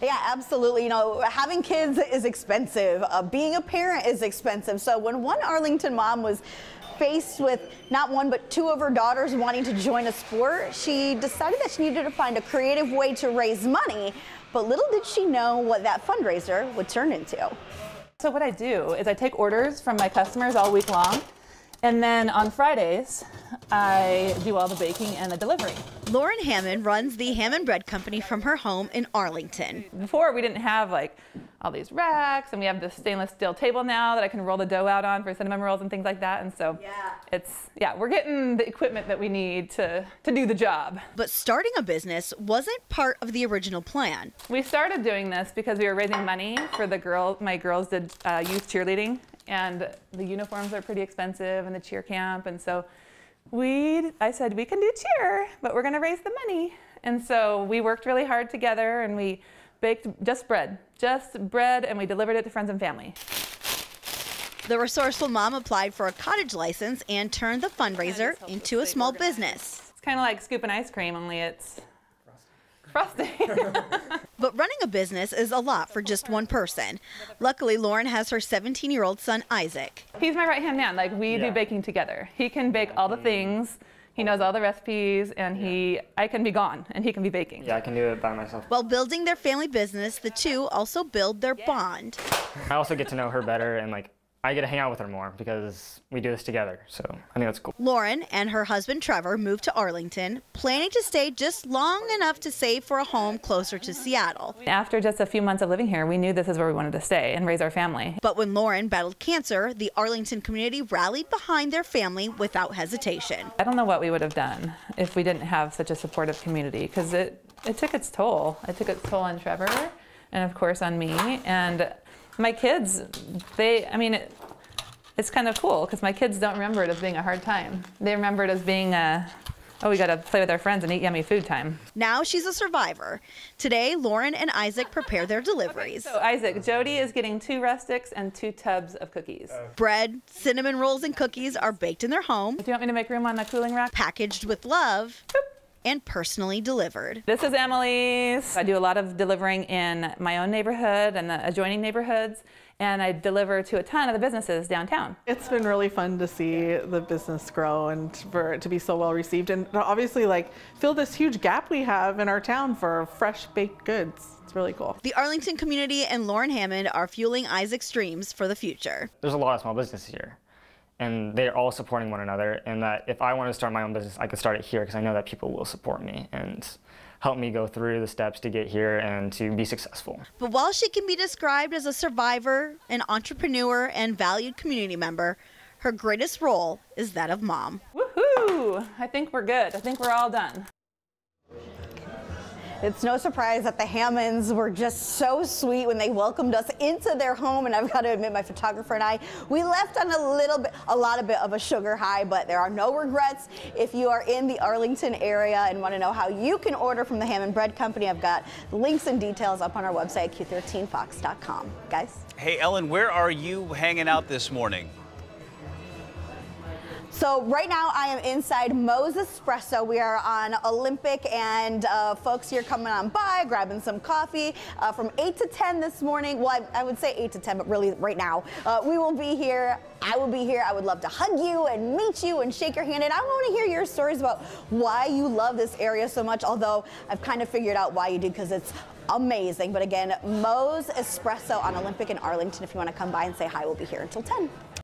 Yeah, absolutely. You know, having kids is expensive. Being a parent is expensive. So when one Arlington mom was faced with not one but two of her daughters wanting to join a sport, she decided that she needed to find a creative way to raise money. But little did she know what that fundraiser would turn into. So what I do is I take orders from my customers all week long, and then on Fridays, I do all the baking and the delivery. Lauren Hammond runs the Hammond Bread Company from her home in Arlington. Before, we didn't have like all these racks, and we have this stainless steel table now that I can roll the dough out on for cinnamon rolls and things like that. And so we're getting the equipment that we need to do the job. But starting a business wasn't part of the original plan. We started doing this because we were raising money for the girls. My girls did youth cheerleading, and the uniforms are pretty expensive and the cheer camp. And so I said, we can do cheer, but we're gonna raise the money. And so we worked really hard together, and we baked just bread, and we delivered it to friends and family. The resourceful mom applied for a cottage license and turned the fundraiser into a small business. It's kind of like scooping ice cream, only it's frosting. But running a business is a lot for just one person. Luckily, Lauren has her 17-year-old son, Isaac. He's my right-hand man. Like, we do baking together. He can bake all the things. He knows all the recipes, and I can be gone, and he can be baking. Yeah, I can do it by myself. While building their family business, the two also build their bond. I also get to know her better, and I get to hang out with her more because we do this together, so I think that's cool. Lauren and her husband Trevor moved to Arlington, planning to stay just long enough to save for a home closer to Seattle. After just a few months of living here, we knew this is where we wanted to stay and raise our family. But when Lauren battled cancer, the Arlington community rallied behind their family without hesitation. I don't know what we would have done if we didn't have such a supportive community, because it took its toll. It took its toll on Trevor, and of course on me, and my kids. It's kind of cool because my kids don't remember it as being a hard time. They remember it as being we got to play with our friends and eat yummy food time. Now she's a survivor. Today, Lauren and Isaac prepare their deliveries. Okay, so Isaac, Jody is getting 2 rustics and 2 tubs of cookies. Bread, cinnamon rolls, and cookies are baked in their home. Do you want me to make room on the cooling rack? Packaged with love. And personally delivered. This is Emily's. I do a lot of delivering in my own neighborhood and the adjoining neighborhoods, and I deliver to a ton of the businesses downtown. It's been really fun to see the business grow and for it to be so well received, and to obviously fill this huge gap we have in our town for fresh baked goods. It's really cool. The Arlington community and Lauren Hammond are fueling Isaac's dreams for the future. There's a lot of small businesses here, and they're all supporting one another, and that if I wanted to start my own business, I could start it here because I know that people will support me and help me go through the steps to get here and to be successful. But while she can be described as a survivor, an entrepreneur, and valued community member, her greatest role is that of mom. Woohoo! I think we're good. I think we're all done. It's no surprise that the Hammonds were just so sweet when they welcomed us into their home, and I've got to admit, my photographer and I, we left on a lot of a sugar high, but there are no regrets. If you are in the Arlington area and want to know how you can order from the Hammond Bread Company, I've got links and details up on our website, q13fox.com. Guys? Hey, Ellen, where are you hanging out this morning? So right now I am inside Moe's Espresso. We are on Olympic, and folks here coming on by, grabbing some coffee from 8 to 10 this morning. Well, I would say 8 to 10, but really right now we will be here. I will be here. I would love to hug you and meet you and shake your hand. And I want to hear your stories about why you love this area so much, although I've kind of figured out why you do, because it's amazing. But again, Moe's Espresso on Olympic in Arlington. If you want to come by and say hi, we'll be here until 10.